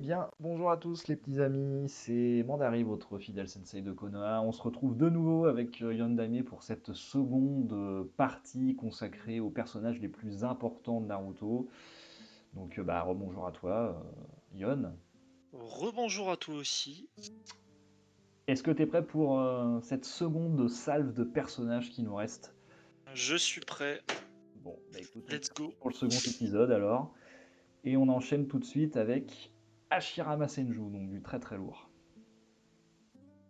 Bien, bonjour à tous les petits amis, c'est Mandari, votre fidèle sensei de Konoha. On se retrouve de nouveau avec Yondame pour cette seconde partie consacrée aux personnages les plus importants de Naruto. Donc rebonjour à toi, Yon. Rebonjour à toi aussi. Est-ce que tu es prêt pour cette seconde salve de personnages qui nous reste? Je suis prêt. Bon, bah écoute, on est Let's parti go. pour le second épisode alors. Et on enchaîne tout de suite avec Hashirama Senju, donc du très très lourd.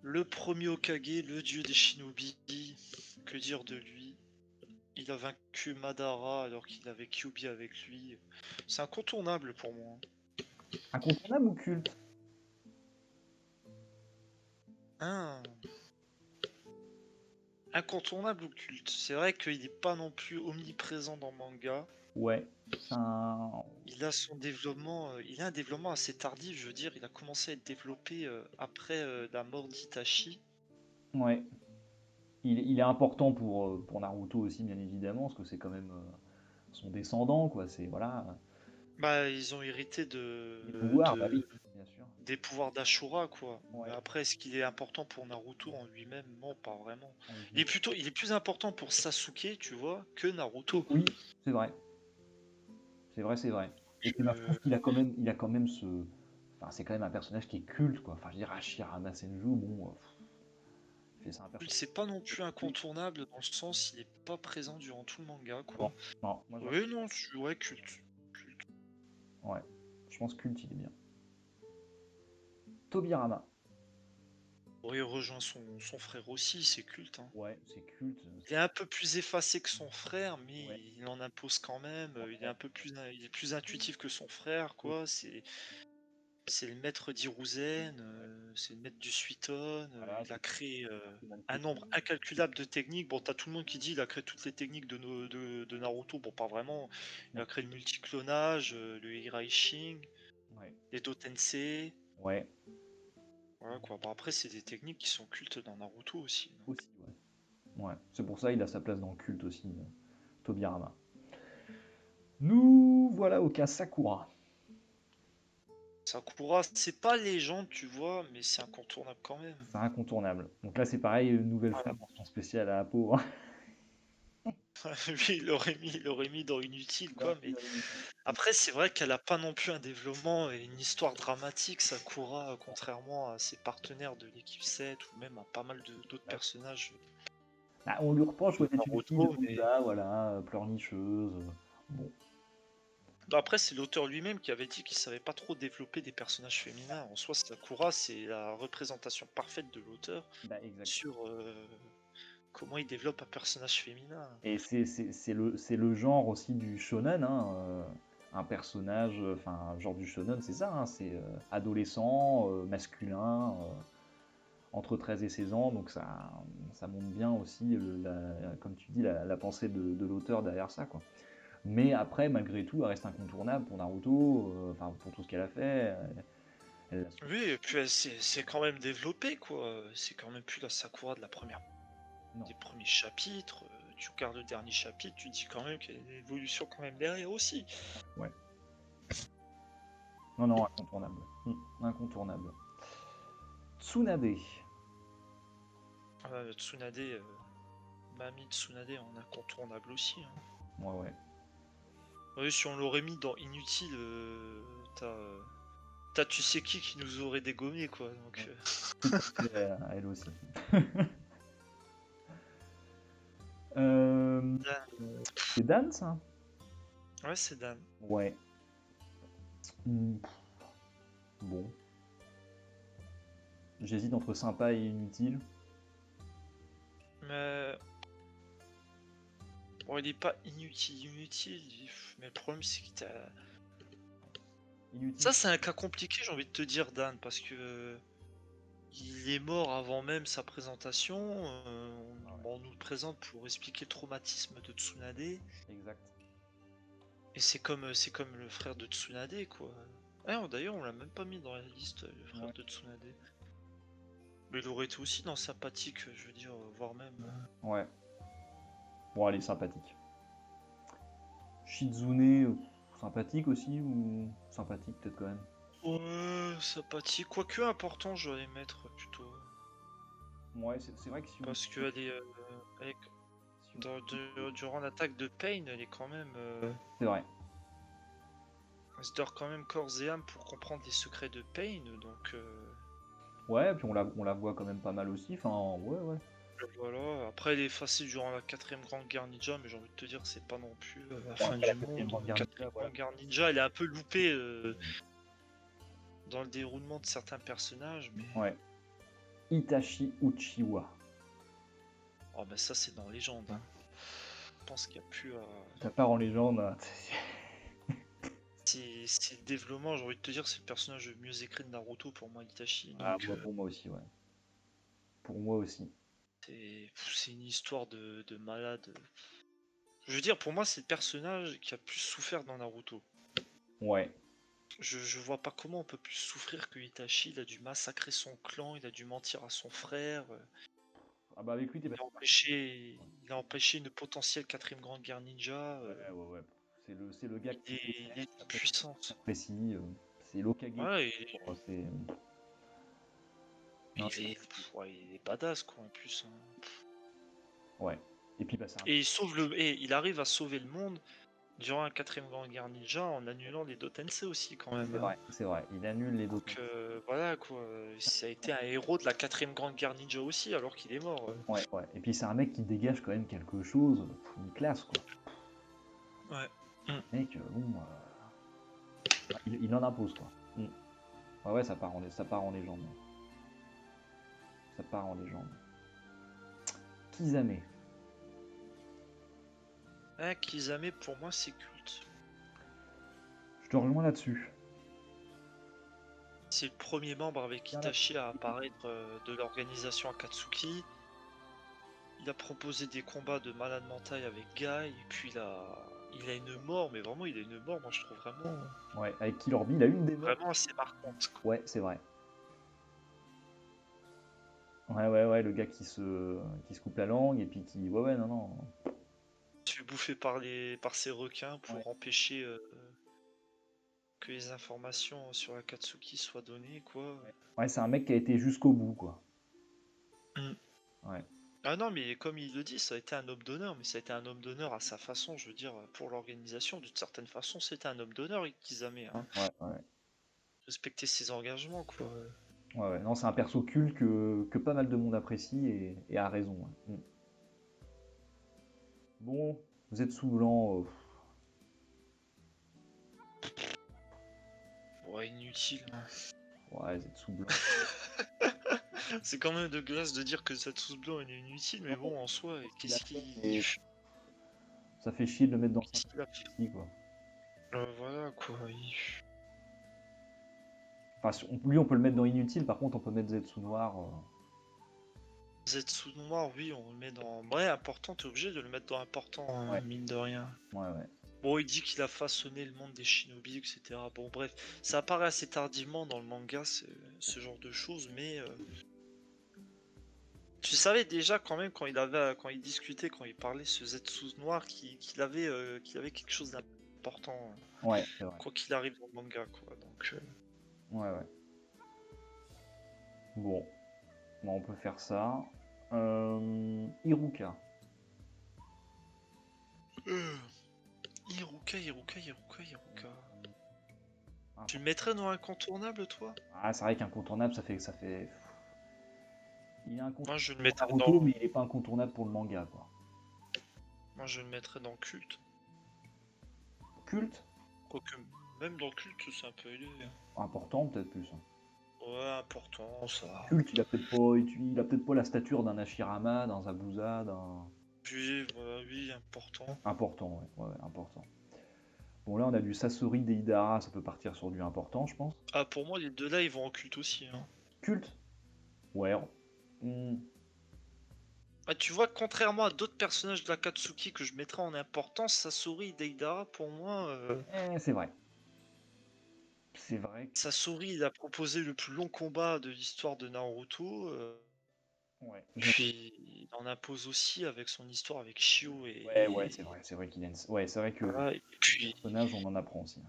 Le premier Hokage, le dieu des shinobi. Que dire de lui? Il a vaincu Madara alors qu'il avait Kyuubi avec lui. C'est incontournable pour moi. Incontournable ou culte? Hein, incontournable ou culte? C'est vrai qu'il n'est pas non plus omniprésent dans le manga. Ouais, c'est un... Il a son développement, il a un développement assez tardif, je veux dire. Il a commencé à être développé après la mort d'Itachi. Ouais. Il est important pour Naruto aussi, bien évidemment, parce que c'est quand même son descendant, quoi. C'est, voilà, Bah, ils ont hérité les pouvoirs, bah oui, bien sûr. des pouvoirs d'Ashura, quoi. Mais Ouais, après, est-ce qu'il est important pour Naruto en lui-même? Non, pas vraiment. on se Il est dit- plutôt, il est plus important pour Sasuke, tu vois, que Naruto. Oui, c'est vrai. C'est vrai, c'est vrai. Et puis, bah, je trouve Je- qu'il a quand même ce... Enfin, c'est quand même un personnage qui est culte, quoi. Enfin, je veux dire, Hashirama Senju, bon, c'est un personnage C'est pas non plus culte. incontournable dans le sens, il est pas présent durant tout le manga, Non, quoi. non, moi, Oui, non, ouais, culte. Culte. ouais, je pense culte, il est bien. Tobirama, Oui, il rejoint son frère aussi, c'est culte, hein. ouais, c'est culte. Il est un peu plus effacé que son frère, mais Ouais, il en impose quand même. Il est ouais, un peu plus, il est plus intuitif que son frère, oui, quoi. C'est le maître d'Hiruzen, c'est le maître du Suiton, voilà, il a c'est créé, un Kusanagi. nombre incalculable de techniques. Bon, t'as tout le monde qui dit il a créé toutes les techniques de Naruto. Bon, pas vraiment. Il a créé le multiclonage, le Hiraishin, Ouais, les Dotensei. ouais, Voilà quoi. Bon, après, c'est des techniques qui sont cultes dans Naruto aussi, donc. aussi, ouais. Ouais, c'est pour ça il a sa place dans le culte aussi, Tobirama. Nous voilà au cas Sakura. Sakura, c'est pas légende, tu vois, mais c'est incontournable quand même. C'est incontournable. Donc là c'est pareil, une nouvelle fois Voilà. mention spéciale à Apo, hein. Lui, il l'aurait mis dans inutile, Il aurait quoi, pu mais. dans l'inutile. Après, c'est vrai qu'elle a pas non plus un développement et une histoire dramatique, Sakura, contrairement à ses partenaires de l'équipe 7 ou même à pas mal d'autres Ouais. personnages Ah, on lui reproche de d'être une fille Naruto, mais lambda, voilà, pleurnicheuse. Bon, bah, après, c'est l'auteur lui-même qui avait dit qu'il savait pas trop développer des personnages féminins. En soi, Sakura, c'est la représentation parfaite de l'auteur bah exact. sur comment il développe un personnage féminin. Et c'est le genre aussi du shonen, hein, un personnage, enfin, genre du shonen, c'est ça, hein, c'est adolescent, masculin, entre 13 et 16 ans, donc ça montre bien aussi, comme tu dis, la pensée de l'auteur derrière ça, quoi. Mais après, malgré tout, elle reste incontournable pour Naruto, enfin pour tout ce qu'elle a fait. Elle l'a su. Oui, et puis c'est quand même développé, quoi. C'est quand même plus la Sakura de la première Non, des premiers chapitres, tu regardes le dernier chapitre, tu dis quand même qu'il y a une évolution quand même derrière aussi. ouais. Non, non, incontournable. Incontournable. Tsunade. Tsunade, Mami Tsunade en incontournable aussi, hein. Ouais, ouais. Oui, si on l'aurait mis dans Inutile, t'as tu sais qui nous aurait dégommé, quoi. Donc, Ouais. Tout à fait, à elle aussi. Euh, Dan. c'est Dan, ça? Ouais, c'est Dan. Ouais. Hmm, bon. J'hésite entre sympa et inutile. Mais bon, il est pas inutile, mais le problème c'est que Inutile. ça c'est un cas compliqué, j'ai envie de te dire, Dan, parce que il est mort avant même sa présentation. Ah ouais, On nous le présente pour expliquer le traumatisme de Tsunade. Et exact. c'est comme le frère de Tsunade, quoi. Ah, d'ailleurs, on l'a même pas mis dans la liste, le frère Ouais. de Tsunade. Mais il aurait été aussi dans sympathique, je veux dire, voire même. Ouais. Bon, elle est sympathique. Shizune, sympathique aussi ou sympathique peut-être quand même. Ouais, sympathique. Quoique important, je vais mettre plutôt. Ouais, c'est vrai que si on... Parce qu'elle est, elle est- si on- durant l'attaque de Pain, elle est quand même. C'est vrai. Elle se dort quand même corps et âme pour comprendre les secrets de Pain, donc. Ouais, puis on la voit quand même pas mal aussi. Enfin, ouais, ouais. Voilà. Après, elle est effacée durant la 4ème Grande Guerre Ninja, mais j'ai envie de te dire, c'est pas non plus la Bon, fin après du la 4ème monde. Grande La Guerre 4ème Ninja, voilà. Grande Guerre Ninja, elle est un peu loupée dans le déroulement de certains personnages, mais. Ouais. Itachi Uchiwa. Oh, bah ça, c'est dans Légende. Hein. Je pense qu'il n'y a plus à. Ça part en légende. Hein. C'est le développement, j'ai envie de te dire, c'est le personnage le mieux écrit de Naruto pour moi, Itachi. Ah, Donc, pour moi aussi, ouais. Pour moi aussi. c'est une histoire de malade. Je veux dire, pour moi, c'est le personnage qui a plus souffert dans Naruto. Ouais. Je vois pas comment on peut plus souffrir que Itachi. Il a dû massacrer son clan, il a dû mentir à son frère. Ah bah avec lui, t'es pas... Il a empêché une potentielle 4ème Grande Guerre Ninja. Ouais, ouais, ouais. C'est le gars qui Il est puissant. apprécie. C'est l'Okage. Ouais, C'est... Non, ouais, il est badass quoi en plus. Hein. ouais. Et puis bah c'est un... Et il arrive à sauver le monde durant la 4ème Grande Guerre Ninja en annulant les Dotensei aussi quand même. C'est vrai, c'est vrai. Il annule les Donc voilà quoi, ça a été un héros de la 4ème Grande Guerre Ninja aussi alors qu'il est mort. Ouais, ouais. Et puis c'est un mec qui dégage quand même quelque chose, une classe quoi. Ouais. Mec, bon, il en impose quoi. Ouais, ouais, ça part en légende. Ça part en légende. Kizame. Ah, Kisame pour moi c'est culte. Je te rejoins là-dessus. C'est le premier membre avec Itachi à apparaître de l'organisation Akatsuki. Il a proposé des combats de malade mental avec Guy, et puis il a une mort, mais vraiment il a une mort, moi je trouve vraiment. Ouais, avec Killer Bee, il a une des morts. Vraiment assez marquante. Ouais, c'est vrai. Ouais, ouais, ouais, le gars qui se coupe la langue et puis qui... Ouais, ouais, non, non. Tu es bouffé par ces requins pour empêcher que les informations sur Akatsuki soient données, quoi. Ouais, c'est un mec qui a été jusqu'au bout, quoi. Ouais. Ah non, mais comme il le dit, ça a été un homme d'honneur, mais ça a été un homme d'honneur à sa façon, je veux dire, pour l'organisation, d'une certaine façon, c'était un homme d'honneur, Kisame. Hein. Ouais, ouais. Respecter ses engagements, quoi. Ouais, ouais. Non, c'est un perso culte que pas mal de monde apprécie et a raison. Ouais. Bon, vous êtes sous blanc. Ouais, inutile. Hein. Ouais, vous êtes sous blanc. C'est quand même de glace de dire que Zetsu blanc est inutile, mais bon, en soi, qu'est-ce qu'il. Ça fait chier de le mettre dans Qu'est-ce qu'il a fait ici, quoi. Voilà, quoi. Enfin, lui, on peut le mettre dans inutile, par contre, on peut mettre Zetsu noir. Zetsu noir, oui, on le met dans. Ouais, important, t'es obligé de le mettre dans important, Ouais. mine de rien. Ouais, ouais. Bon, il dit qu'il a façonné le monde des shinobi, etc. Bon, bref, ça apparaît assez tardivement dans le manga, ce genre de choses, mais. Tu savais déjà quand même quand il discutait, quand il parlait ce Zetsu noir, qu'il avait quelque chose d'important. Ouais, c'est vrai. Quoi qu'il arrive dans le manga, quoi. Donc. Ouais, ouais. Bon, on peut faire ça. Iruka. Iruka. Tu le mettrais dans incontournable, toi? Ah, c'est vrai qu'incontournable, ça fait. Il est incontournable. Moi, je le mettrais Naruto, dans. mais il est pas incontournable pour le manga, quoi. Moi, je le mettrais dans culte. Culte? Quoique, même dans culte, c'est un peu élevé. Important, peut-être plus. Ouais, important, ça. Culte, il a peut-être pas la stature d'un Hashirama, d'un Zabuza, d'un. Oui, voilà, oui, important. Important, ouais, important. Bon, là, on a du Sasori Deidara, ça peut partir sur du important, je pense. Ah, pour moi, les deux là, ils vont en culte aussi. Hein. Culte? Ouais. Ah, tu vois, contrairement à d'autres personnages de l'Akatsuki que je mettrais en importance, Sasori Deidara, pour moi. C'est vrai. C'est vrai que... Sasori, il a proposé le plus long combat de l'histoire de Naruto. Ouais. Puis il en impose aussi avec son histoire avec Shio et. Ouais, c'est vrai qu'il a une... Ouais, c'est vrai que voilà, le personnage, on en apprend aussi.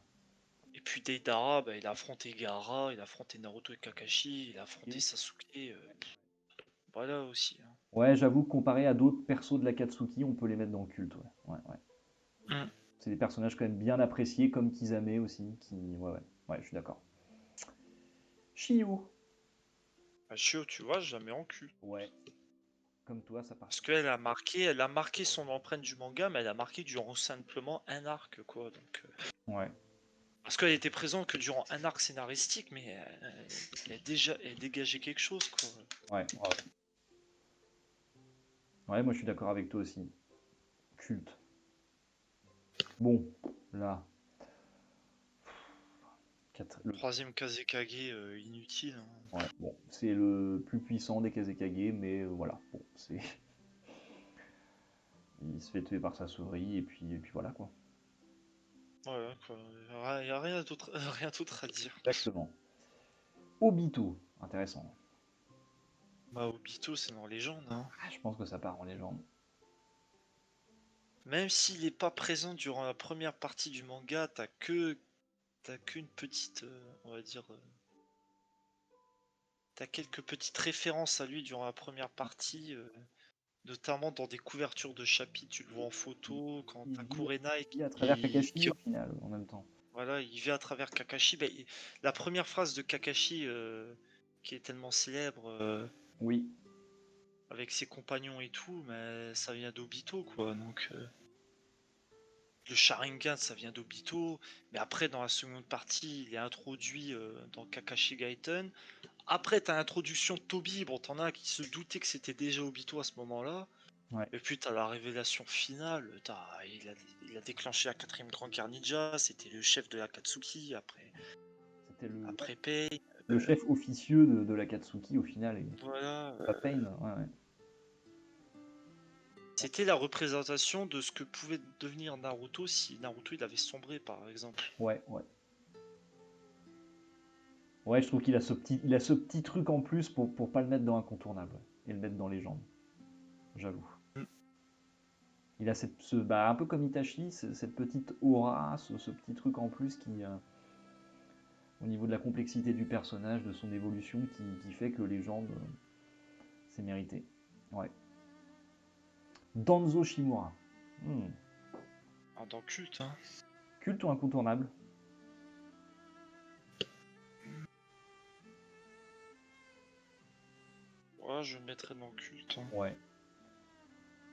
puis Deidara, bah, il a affronté Gaara, il a affronté Naruto et Kakashi, il a affronté Et- Sasuke. Voilà aussi, hein. Ouais, j'avoue que comparé à d'autres persos de l'Akatsuki, on peut les mettre dans le culte. Ouais. Ouais, ouais. Mm. C'est des personnages quand même bien appréciés, comme Kisame aussi. Ouais, ouais. Ouais, je suis d'accord. Shio. Bah, Shio, tu vois, jamais en cul. Ouais, comme toi, ça part. Parce elle a marqué son empreinte du manga, mais elle a marqué durant simplement un arc, quoi. Donc, Ouais, parce qu'elle était présente que durant un arc scénaristique, mais elle dégageait quelque chose, quoi. ouais, ouais. Ouais, moi je suis d'accord avec toi aussi. Culte. Bon, là, Troisième Kazekage, inutile, hein. ouais, bon, c'est le plus puissant des Kazekage, mais voilà, bon, c'est, il se fait tuer par sa souris et puis voilà quoi. Voilà, quoi. Y a rien d'autre, rien d'autre à dire. Exactement. Obito, intéressant. Bah, Obito, c'est dans Légende, hein. Ah, je pense que ça part en légende. Même s'il n'est pas présent durant la première partie du manga, t'as qu'une petite, on va dire, t'as quelques petites références à lui durant la première partie, notamment dans des couvertures de chapitres, tu le vois en photo, quand Il t'as vit, Kurenai il vit à travers Kakashi qui- au final, en même temps. voilà, il vit à travers Kakashi. Bah, la première phrase de Kakashi, qui est tellement célèbre, Oui, avec ses compagnons et tout, mais ça vient d'Obito, quoi. Donc, le Sharingan, ça vient d'Obito, mais après, dans la seconde partie, il est introduit dans Kakashi Gaiden. Après, t'as l'introduction de Toby, bon, t'en as qui se doutaient que c'était déjà Obito à ce moment-là. ouais. Et puis, t'as la révélation finale, il a déclenché la quatrième grande guerre ninja, c'était le chef de l'Akatsuki, C'était après Pain. le chef officieux de l'Akatsuki au final, et Voilà. pas Pain, ouais, ouais. C'était la représentation de ce que pouvait devenir Naruto si Naruto il avait sombré, par exemple. Ouais, ouais. Ouais, je trouve qu'il a il a ce petit truc en plus pour pas le mettre dans incontournable ouais, et le mettre dans légende. J'avoue. Mm. Il a bah, un peu comme Itachi, cette petite aura, ce petit truc en plus au niveau de la complexité du personnage, de son évolution, qui fait que légende, c'est mérité. Ouais. Danzo Shimura. Hmm. Ah, dans Culte, hein. Culte ou incontournable? Ouais, je le mettrais dans Culte, hein. Ouais.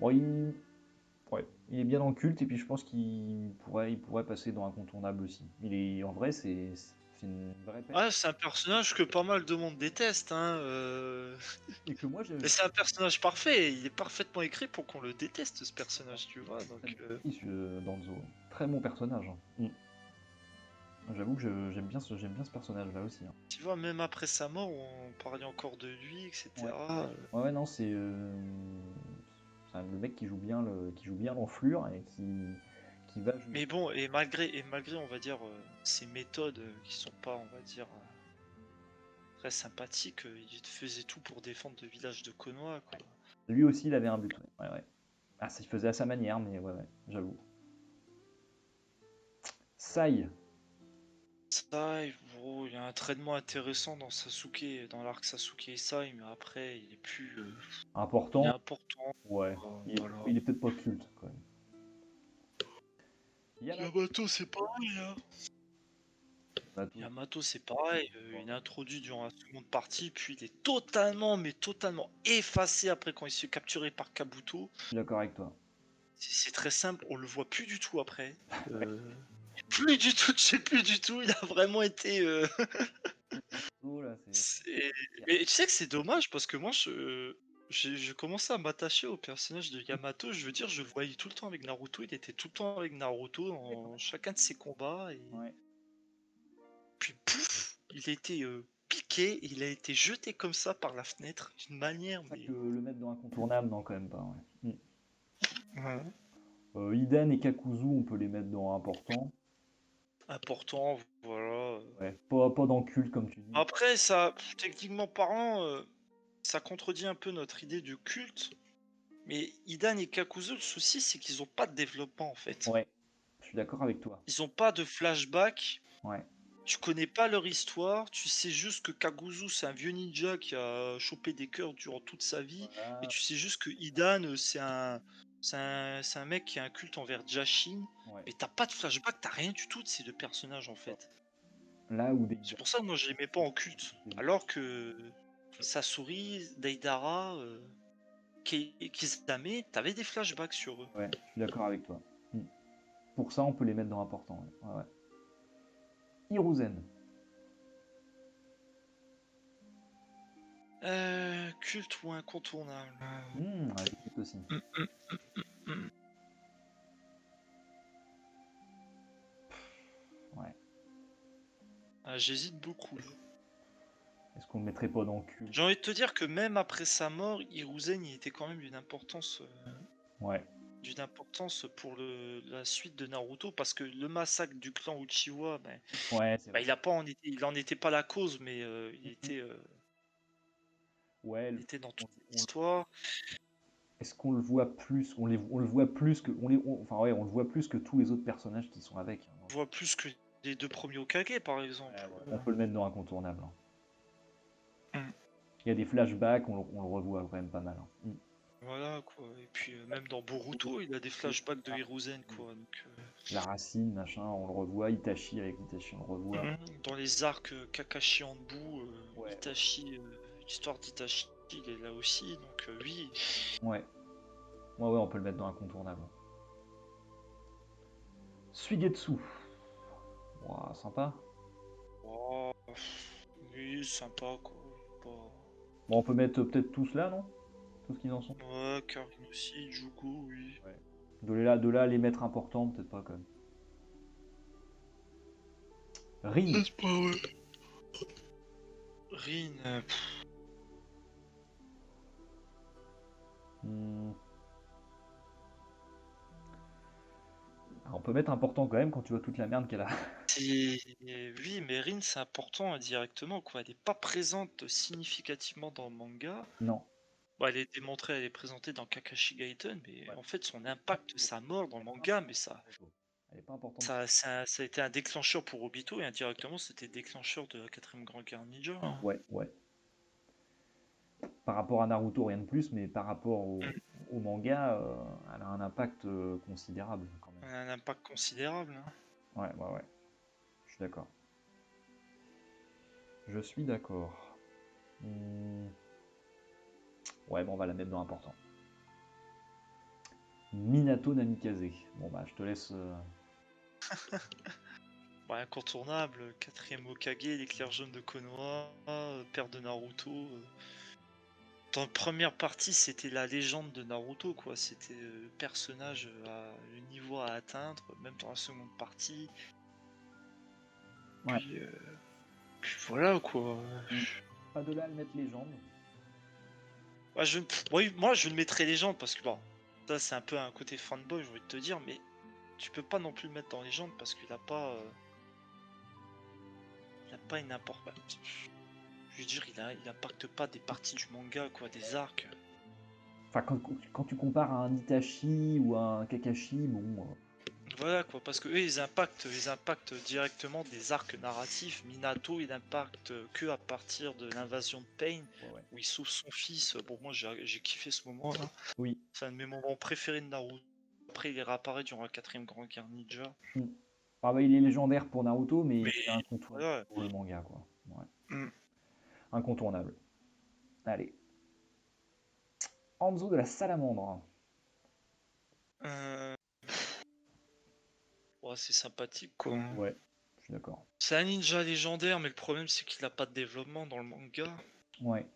Bon, ouais, il est bien dans le culte et puis je pense il pourrait passer dans incontournable aussi. En vrai, c'est une vraie peine. Ouais, c'est un personnage que pas mal de monde déteste, hein. Et que moi, Mais c'est un personnage parfait, il est parfaitement écrit pour qu'on le déteste, ce personnage, tu vois. Donc, Danzo. Très bon personnage, hein. J'avoue que j'aime bien ce personnage-là aussi, hein. tu vois, même après sa mort, on parlait encore de lui, Ouais. etc. Ouais, ouais, non, c'est le mec qui joue bien l'enflure et qui va jouer. Mais bon, et malgré, on va dire, ses méthodes qui sont pas, on va dire, très sympathiques, il faisait tout pour défendre le village de Konoha, quoi. Lui aussi, il avait un but. Ouais, ouais, ouais. Ah, ça, il faisait à sa manière, mais ouais, ouais, j'avoue. Sai. Ça, gros, il y a un traitement intéressant dans Sasuke, dans l'arc Sasuke et Sai, mais après, il est plus, il est Important. important. Ouais. Voilà. Il est peut-être pas culte, quand même. Yamato, c'est pareil, hein. Yamato, Yamato, c'est pareil, il est introduit durant la seconde partie, puis il est totalement, mais totalement effacé après quand il se fait capturer par Kabuto. je suis d'accord avec toi. C'est très simple, on le voit plus du tout après. Plus du tout, je sais plus du tout, il a vraiment été. Oh, là, Mais tu sais que c'est dommage parce que moi, je commençais à m'attacher au personnage de Yamato. Je veux dire, je le voyais tout le temps avec Naruto, il était tout le temps avec Naruto dans chacun de ses combats. Et Ouais. puis pouf, il a été piqué, il a été jeté comme ça par la fenêtre d'une manière, C'est ça mais. que le mettre dans incontournable, non, quand même pas. Ouais. Ouais. Iden et Kakuzu, on peut les mettre dans important. Important, voilà. Ouais. Pas dans culte, comme tu dis. Après, ça, techniquement parlant, ça contredit un peu notre idée du culte. Mais Idan et Kakuzu, le souci, c'est qu'ils ont pas de développement en fait. Ouais. Je suis d'accord avec toi. Ils ont pas de flashback. Ouais. Tu connais pas leur histoire, tu sais juste que Kaguzu, c'est un vieux ninja qui a chopé des cœurs durant toute sa vie, et Voilà, tu sais juste que Hidan, c'est un mec qui a un culte envers Jashin, ouais. mais t'as pas de flashback, t'as rien du tout de ces deux personnages en fait. Là où des C'est pour ça que moi je les mets pas en culte. Alors que Sasori, Deidara, Kisame, t'avais des flashbacks sur eux. Ouais, je suis d'accord avec toi. Mm. Pour ça, on peut les mettre dans important. Ouais. Ouais, ouais. Hiruzen. Culte ou incontournable? J'hésite aussi. Hum, hum, hum. Ouais. J'hésite beaucoup. Est-ce qu'on le mettrait pas dans le cul? J'ai envie de te dire que même après sa mort, Hiruzen il était quand même Ouais. d'une importance pour la suite de Naruto, parce que le massacre du clan Uchiwa, Ouais, c'est vrai. il en était pas la cause, mais Ouais, il était dans toute l'histoire. est-ce qu'on le voit plus? On le voit plus que. Enfin, ouais, on le voit plus que tous les autres personnages qui sont avec. On voit plus que les deux premiers Hokage, par exemple. Ouais. On peut le mettre dans incontournable. Mm. Il y a des flashbacks, on le revoit quand même pas mal. Voilà quoi. Et puis même dans Boruto, il a des flashbacks de Hiruzen quoi. Donc, La racine, machin, on le revoit. Itachi, avec Itachi, on le revoit. dans les arcs Kakashi en debout, Ouais. Itachi, l'histoire d'Itachi, il est là aussi. Donc oui. Ouais. Ouais, on peut le mettre dans incontournable. Suigetsu. Ouah, sympa. Oh, oui, sympa quoi. Pas- Bon, on peut mettre peut-être tous là, non? Tous ce qu'ils en sont. Ouais, Karin aussi, Jugo, oui. Ouais. De là, les mettre importants, peut-être pas quand même. Rin. C'est pas vrai. Rin, On peut mettre important quand même quand tu vois toute la merde qu'elle a. oui, mais Rin, c'est important indirectement, quoi. Elle n'est pas présente significativement dans le manga. Non. Bon, elle est démontrée, elle est présentée dans Kakashi Gaiden, mais Ouais. en fait, son impact, sa mort dans le manga, mais Elle est pas importante. ça a été un déclencheur pour Obito, et indirectement, c'était déclencheur de la 4ème Grande Guerre Ninja. Ouais. Par rapport à Naruto, rien de plus, mais par rapport au manga, elle a un impact considérable quand même. Un impact considérable. Ouais. Je suis d'accord. Je suis d'accord. Ouais, bon, on va la mettre dans important. Minato Namikaze. Bon, bah, je te laisse. Incontournable, 4ème Hokage, l'éclair jaune de Konoha, père de Naruto. Dans la première partie, c'était la légende de Naruto, quoi. C'était le personnage le niveau à atteindre, même dans la seconde partie. Ouais. Puis voilà, quoi. Pas de là à le mettre légende. Moi, je le mettrais légende parce que, bon, ça, c'est un peu un côté fanboy, je voulais te dire, mais tu peux pas non plus le mettre dans légende parce qu'il a pas. Il a pas une importance. Je veux dire, il impacte pas des parties du manga, quoi, des arcs. Enfin, quand tu compares à un Itachi ou à un Kakashi, bon. Voilà quoi, parce que eux ils impactent directement des arcs narratifs. Minato il impacte que à partir de l'invasion de Pain, où il sauve son fils. Bon, moi j'ai kiffé ce moment là. Oui. C'est un de mes moments préférés de Naruto. Après il réapparaît durant la 4ème Grande Guerre Ninja. Ah bah, il est légendaire pour Naruto, mais il est incontournable voilà. pour le manga, quoi. Ouais. Mm. Incontournable. Allez. Hanzo de la Salamandre. Ouais, c'est sympathique quoi. Ouais, je suis d'accord. C'est un ninja légendaire, mais le problème c'est qu'il a pas de développement dans le manga. Ouais.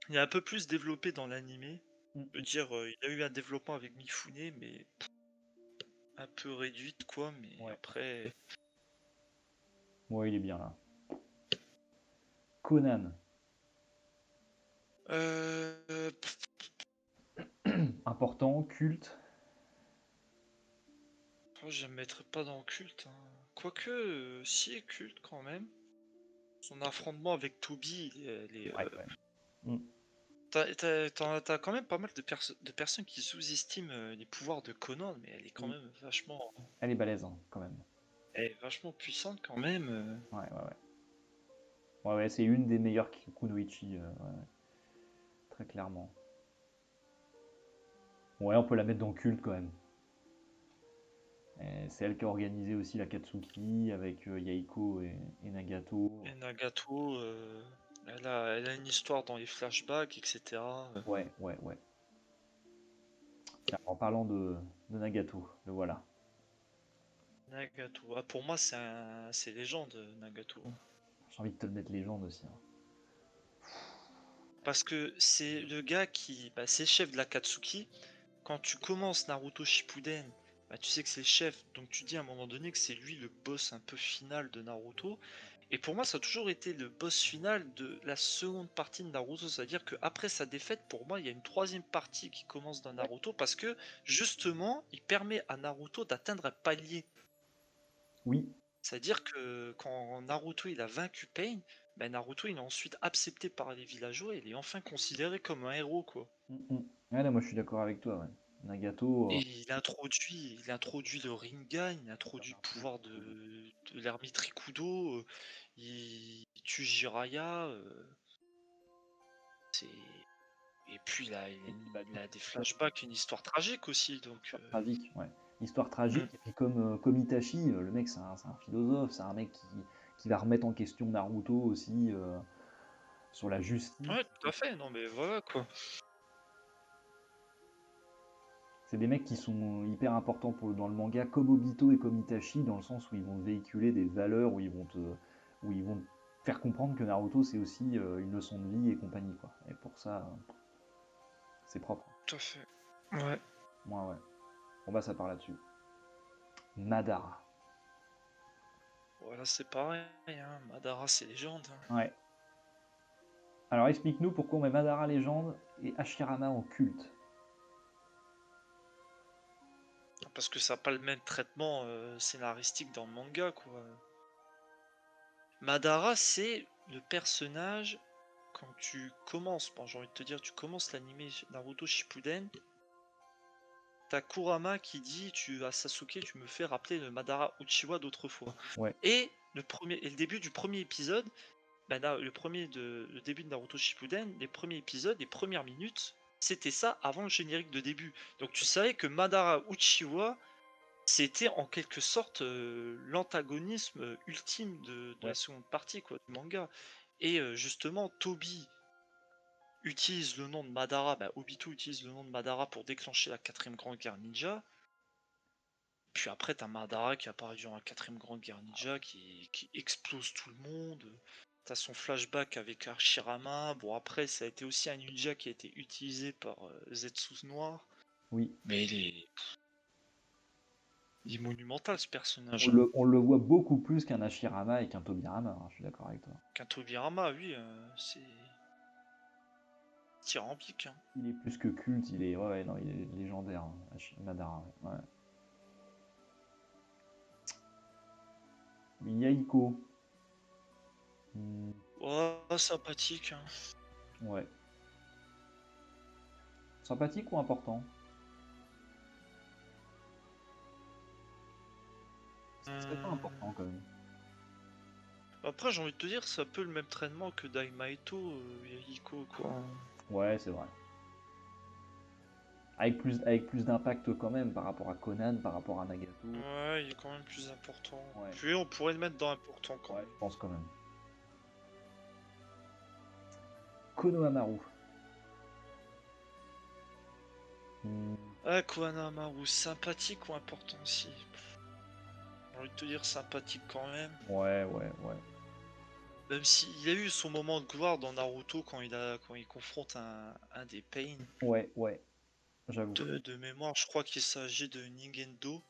Il est un peu plus développé dans l'animé. Je veux dire, il a eu un développement avec Mifune, mais un peu réduite quoi, mais après. Ouais, il est bien là. Conan. Important, culte. Je ne mettrais pas dans culte. Quoique, si, culte quand même. Son affrontement avec Toby, t'as quand même pas mal de personnes qui sous-estiment les pouvoirs de Conan, mais elle est quand même vachement. Elle est balèze, hein, quand même. Elle est vachement puissante quand même. Ouais, ouais, ouais. Ouais, ouais, c'est une des meilleures kunoichi, ouais, ouais, très clairement. Ouais, on peut la mettre dans culte quand même. C'est elle qui a organisé aussi la Katsuki avec Yaiko et Nagato. Et Nagato, elle a une histoire dans les flashbacks, etc. Ouais, ouais, ouais. Tiens, en parlant de Nagato, le voilà. Nagato. Ah, pour moi, c'est légende, Nagato. J'ai envie de te le mettre légende aussi, hein. Parce que c'est le gars qui. Bah, c'est le chef de la Katsuki. Quand tu commences Naruto Shippuden, bah, tu sais que c'est le chef. Donc tu dis à un moment donné que c'est lui le boss un peu final de Naruto. Et pour moi, ça a toujours été le boss final de la seconde partie de Naruto. C'est-à-dire qu'après sa défaite, pour moi, il y a une troisième partie qui commence dans Ouais. Naruto. Parce que justement, il permet à Naruto d'atteindre un palier. Oui. C'est-à-dire que quand Naruto il a vaincu Pain, ben Naruto il est ensuite accepté par les villageois et il est enfin considéré comme un héros quoi. Ouais, là, moi je suis d'accord avec toi, ouais. Et Nagato, il introduit le Rinnegan, il introduit le pouvoir de l'ermite Rikudo, il tue Jiraiya, c'est... Et puis et puis, bah, il a des flashbacks, une histoire tragique aussi, donc... histoire tragique, ouais. Histoire hmm. tragique, et puis comme Itachi, le mec c'est un philosophe, c'est un mec qui va remettre en question Naruto aussi sur la justice. Ouais, tout à fait, non mais voilà quoi. C'est des mecs qui sont hyper importants dans le manga, comme Obito et comme Itachi, dans le sens où ils vont véhiculer des valeurs, où ils vont te faire comprendre que Naruto c'est aussi une leçon de vie et compagnie, quoi. Et pour ça, c'est propre. Tout à fait. Ouais. Moi, ouais. On va ça part là-dessus. Madara. Voilà, c'est pareil, hein. Madara c'est légende, hein. Ouais. Alors explique-nous pourquoi on met Madara légende et Hashirama en culte. Parce que ça n'a pas le même traitement scénaristique dans le manga, quoi. Madara, c'est le personnage, quand tu commences, bon, j'ai envie de te dire, tu commences l'animé Naruto Shippuden, t'as Kurama qui dit à Sasuke, tu me fais rappeler le Madara Uchiwa d'autrefois. Ouais. Et le début du premier épisode, bah, le début de Naruto Shippuden, les premiers épisodes, les premières minutes, c'était ça avant le générique de début. Donc tu savais que Madara Uchiwa, c'était en quelque sorte l'antagonisme ultime de la Ouais. seconde partie quoi, du manga. Et justement, Toby utilise le nom de Madara, bah, Obito utilise le nom de Madara pour déclencher la quatrième grande guerre ninja. Puis après, t'as Madara qui apparaît durant la quatrième grande guerre ninja, qui explose tout le monde. T'as son flashback avec Hashirama. Bon, après, ça a été aussi un ninja qui a été utilisé par Zetsu Noir. Oui. Mais il est monumental ce personnage, On hein. le, on le voit beaucoup plus qu'un Hashirama et qu'un Tobirama, hein, je suis d'accord avec toi. Qu'un Tobirama, oui, c'est tyrambique, hein. Il est plus que culte, il est, ouais, ouais, non, il est légendaire, hein, Madara, ouais. Ouais. Yaiko. Hmm, Oh, sympathique, hein. ouais. Sympathique ou important? Ce serait pas Euh, important quand même. Après, j'ai envie de te dire, c'est un peu le même traitement que Daimaito, Yahiko, quoi. Ouais, c'est vrai. Avec plus d'impact quand même par rapport à Conan, par rapport à Nagato. Ouais, il est quand même plus important. Ouais, Puis on pourrait le mettre dans important quand ouais, même. je pense quand même. Konohamaru. Hmm, Ah, Kohanamaru, sympathique ou important aussi? J'ai envie de te dire sympathique quand même. ouais, ouais, ouais. Même s'il a eu son moment de gloire dans Naruto quand il confronte un des Pain. Ouais, ouais, j'avoue. De mémoire, je crois qu'il s'agit de Ningendo.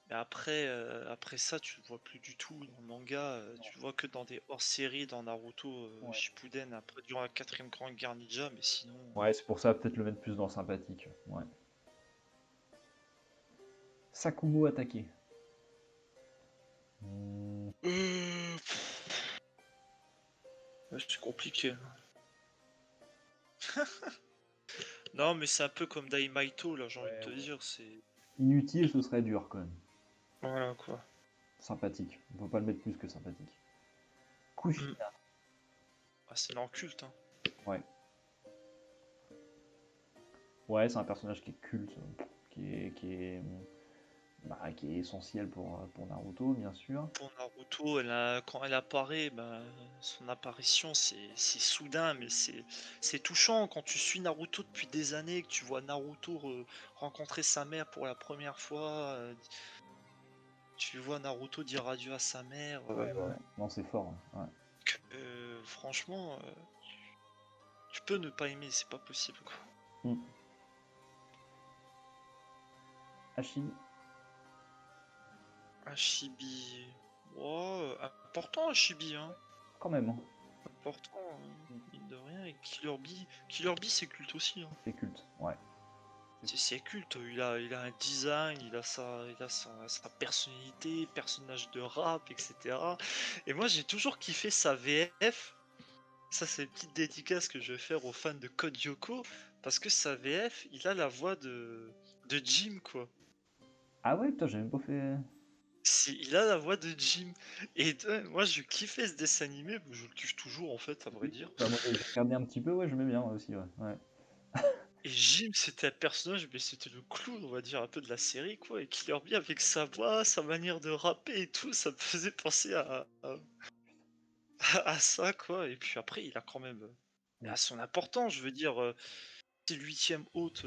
Mais après ça, tu le vois plus du tout dans le manga. Non. Tu le vois que dans des hors-séries dans Naruto Ouais. Shippuden, après durant la quatrième grande guerre ninja, mais sinon. Ouais, c'est pour ça peut-être le mettre plus dans sympathique. Ouais. Sakumo attaqué. Hmm, Ouais, c'est compliqué. Non, mais c'est un peu comme Daimaito, là, j'ai envie de ouais, te ouais. dire, c'est. Inutile, ce serait dur quand même. Voilà quoi. sympathique. On peut pas le mettre plus que sympathique. Kushina. Ah, c'est l'enculte, hein. Ouais. Ouais, c'est un personnage qui est culte, qui est essentiel pour Naruto, bien sûr. Pour Naruto, quand elle apparaît, bah, son apparition, c'est soudain, mais c'est touchant quand tu suis Naruto depuis des années, que tu vois Naruto rencontrer sa mère pour la première fois. Tu vois Naruto dire adieu à sa mère. Ouais. Non, c'est fort. Ouais. Franchement, tu peux ne pas aimer, c'est pas possible, quoi. Mm. Hashi. Hashibi. Oh, important Hashibi, hein. Quand même, hein. Important, mine de rien. Et Killer Bee c'est culte aussi, hein. C'est culte. Ouais. C'est culte, il a un design, il a sa personnalité, personnage de rap, etc. Et moi j'ai toujours kiffé sa VF. Ça c'est une petite dédicace que je vais faire aux fans de Code Lyoko. Parce que sa VF, il a la voix de Jim, quoi. Ah ouais, putain, j'ai même pas fait. Il a la voix de Jim. Et moi je kiffais ce dessin animé, je le kiffe toujours en fait, à vrai dire. Bah, moi, j'ai regardé un petit peu, ouais, je mets bien moi aussi, ouais. Ouais. Et Jim, c'était un personnage, mais c'était le clown, on va dire, un peu de la série, quoi. Et Killer Bee, avec sa voix, sa manière de rapper et tout, ça me faisait penser à ça, quoi. Et puis après, il a quand même à son importance, je veux dire. C'est le huitième hôte,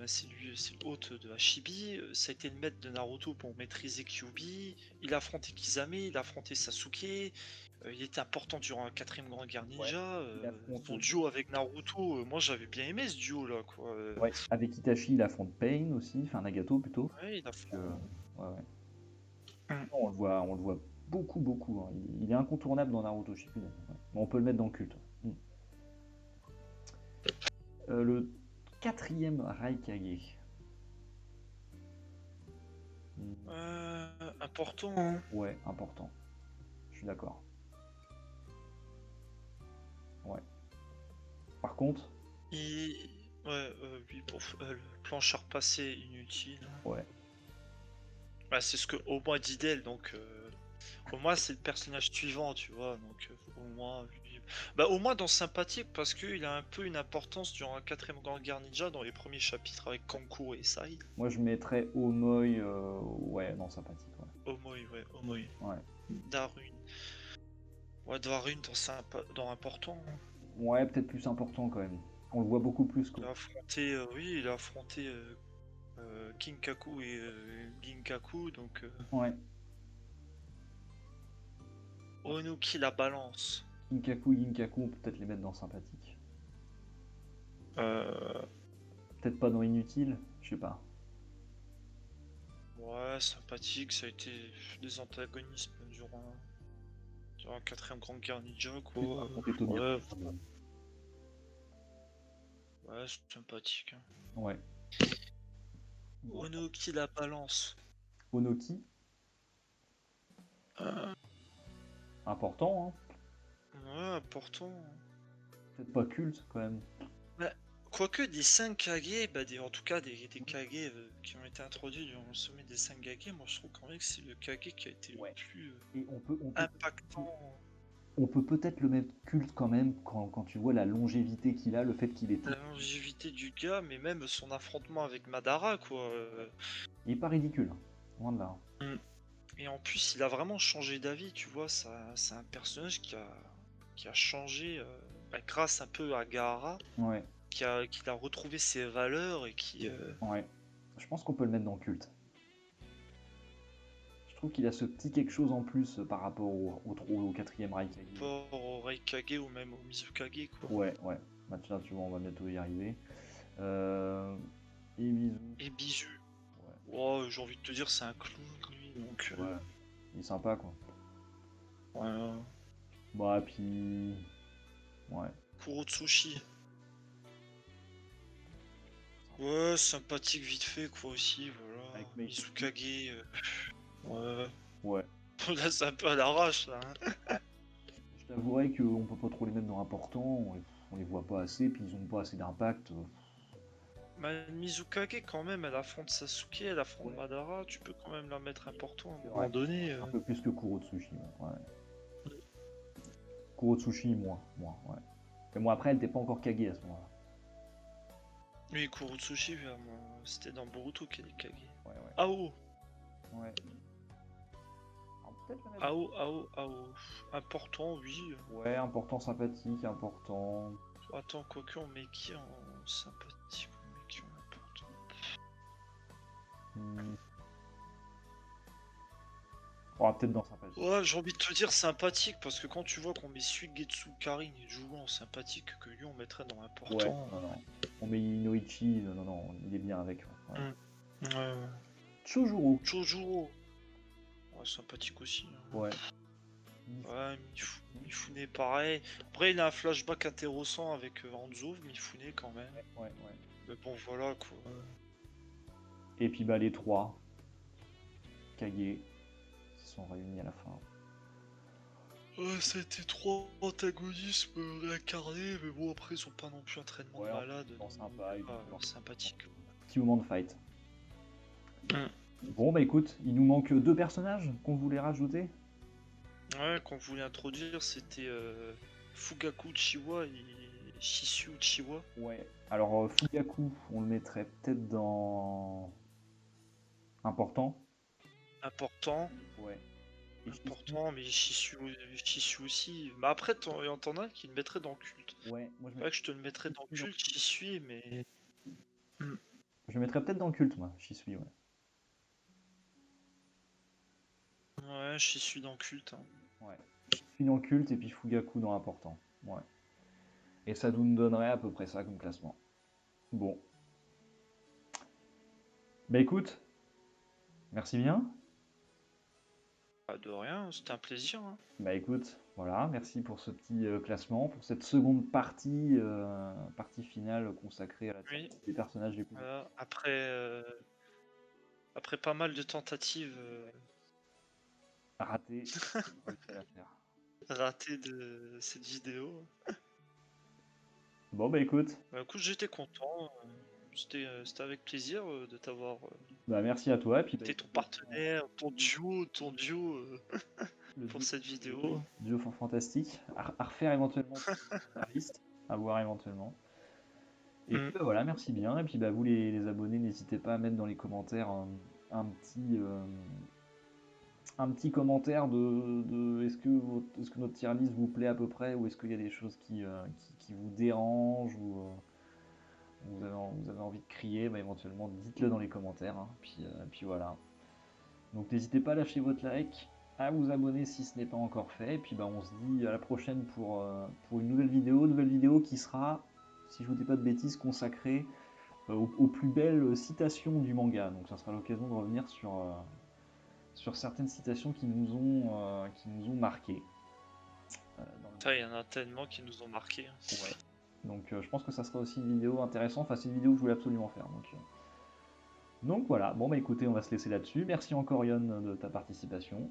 c'est le hôte de Hashibi. Ça a été le maître de Naruto pour maîtriser Kyuubi. Il a affronté Kisame, il a affronté Sasuke. Il était important durant la quatrième grande guerre Ouais. ninja. Il affronte. Son duo avec Naruto, moi j'avais bien aimé ce duo là, quoi. Ouais. Avec Itachi, il affronte Pain aussi, enfin Nagato plutôt. Ouais, Ouais, ouais. Mm. On le voit beaucoup, beaucoup. Hein. Il est incontournable dans Naruto Shippuden. Ouais. Mais on peut le mettre dans le culte. Mm. Le quatrième Raikage. Important, hein. Ouais, important. Je suis d'accord. Ouais. Par contre, Ouais, lui, pour le planche à repasser inutile. ouais. Bah, c'est ce que Oma dit d'elle, donc Oma c'est le personnage suivant, tu vois, donc Oma, lui... Bah Oma dans sympathique parce qu'il a un peu une importance durant la quatrième grande guerre ninja dans les premiers chapitres avec Kankuro et Sai. Moi, je mettrais Omoi. Ouais, non, sympathique. Ouais. Omoi, ouais, Omoi. Ouais. Darun. Ouais, Darun dans important. Ouais, peut-être plus important quand même. On le voit beaucoup plus. Il a affronté, oui, il a affronté Kinkaku et Ginkaku, donc... Ouais. Onuki la balance. Kinkaku, Ginkaku, on peut peut-être les mettre dans sympathique. Peut-être pas dans inutile, je sais pas. Ouais, sympathique, ça a été des antagonismes durant la quatrième grande guerre ninja, quoi. Ouais, c'est sympathique, hein. Ouais. Onuki la balance. Onoki. Important, hein. Ouais, important. Peut-être pas culte quand même. Bah, quoique des 5 Kage, bah en tout cas des Kage qui ont été introduits durant le sommet des 5 Kage, moi je trouve quand même que c'est le Kage qui a été le plus Et impactant. On peut peut-être le mettre culte quand même quand tu vois la longévité qu'il a, le fait qu'il est. La longévité du gars, mais même son affrontement avec Madara, quoi. Il est pas ridicule, hein. Loin de là. Et en plus, il a vraiment changé d'avis, tu vois. C'est un personnage qui a changé grâce un peu à Gaara, Ouais. qui a retrouvé ses valeurs et qui. Ouais. Je pense qu'on peut le mettre dans culte. Je trouve qu'il a ce petit quelque chose en plus par rapport au quatrième Raikage. Par rapport au Raikage ou même au Mizukage, quoi. Ouais, ouais. Maintenant, tu vois, on va bientôt y arriver. Et Bijou. Ouais. Oh, j'ai envie de te dire, c'est un clown, lui. Donc, ouais. Il est sympa, quoi. Ouais. Bah, puis. Ouais. Kurotsushi. Ouais, sympathique vite fait, quoi, aussi, voilà. Avec Mizukage. Ouais. Ouais. Là, c'est un peu à l'arrache, là. Hein. Je t'avouerais qu'on peut pas trop les mettre dans important, on les voit pas assez, puis ils ont pas assez d'impact. Mais Mizukage, quand même, elle affronte Sasuke, elle affronte Ouais. Madara, tu peux quand même la mettre important à un C'est moment vrai. donné. Un peu plus que Kurotsuchi. Ouais. Kurotsuchi, moins, ouais. Mais bon, après, elle n'était pas encore Kage à ce moment-là. Oui, Kurotsuchi, c'était dans Boruto qu'elle est Kage. Ouais, ouais. Ao, Ouais. Alors, peut-être la mettre. Ao. Important, oui. Ouais, important, sympathique, important. Attends, quoique, on met qui en sympathique, on met qui en important. Oh, peut-être dans sympathique. Ouais, j'ai envie de te dire sympathique, parce que quand tu vois qu'on met Suigetsu Karin et Jugo en sympathique, que lui on mettrait dans Ouais, important. non. On met Inoichi, non, il est bien avec. Ouais. Ouais. Chojuro. Chojuro. Ouais, sympathique aussi. Ouais. Ouais, Mifune pareil. Après, il a un flashback intéressant avec Hanzo, Mifune quand même. Ouais. Mais bon, voilà quoi. Et puis bah les trois Kage qui sont réunis à la fin. Ouais, ça a été trois antagonismes réincarnés, mais bon, après, ils ont pas non plus un traitement de malade. Sympa, sympathique. Petit moment de fight. Mm. Bon bah écoute, il nous manque deux personnages qu'on voulait rajouter. Ouais, qu'on voulait introduire, c'était Fugaku Chiwa et Shishu Chiwa. Ouais. Alors Fugaku, on le mettrait peut-être dans important. Important. Ouais. Et Important, mais Shishu aussi. Mais après, t'en as qui le mettraient dans culte. Ouais, moi je C'est vrai que je te le mettrais dans culte, Shisui, mais. Je le mettrais peut-être dans le culte, moi, Shisui, ouais. Ouais, Shisui dans culte. Hein. Ouais. Shisui dans le culte et puis Fugaku dans important. Ouais. Et ça nous donnerait à peu près ça comme classement. Bon. Bah écoute, merci bien. Pas de rien, c'était un plaisir. Hein. Bah écoute, voilà, merci pour ce petit classement, pour cette seconde partie, partie finale consacrée à la Oui. des personnages les plus... Voilà. Après pas mal de tentatives ratés, réussi à la faire. ratées de cette vidéo. Bon bah écoute. Bah écoute, j'étais content. C'était avec plaisir de t'avoir. Bah merci à toi. Et puis, T'es ton partenaire, ton duo pour cette vidéo. Duo fantastique. À refaire éventuellement la liste, à voir éventuellement. Et puis bah, voilà, merci bien. Et puis bah, vous les abonnés, n'hésitez pas à mettre dans les commentaires un petit commentaire de est-ce que notre tier list vous plaît à peu près, ou est-ce qu'il y a des choses qui vous dérangent, ou vous avez envie de crier, bah, éventuellement dites-le dans les commentaires. Hein. Puis voilà. Donc n'hésitez pas à lâcher votre like, à vous abonner si ce n'est pas encore fait. Et puis bah, on se dit à la prochaine pour une nouvelle vidéo qui sera, si je vous dis pas de bêtises, consacrée aux plus belles citations du manga. Donc ça sera l'occasion de revenir sur certaines citations qui nous ont marqués. Il y en a tellement qui nous ont marqué. Ouais. Donc je pense que ça sera aussi une vidéo intéressante. Enfin, c'est une vidéo que je voulais absolument faire. Donc voilà. Bon bah écoutez, on va se laisser là-dessus. Merci encore Yon de ta participation.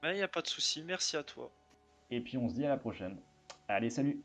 Mais il n'y a pas de souci, merci à toi. Et puis on se dit à la prochaine. Allez, salut!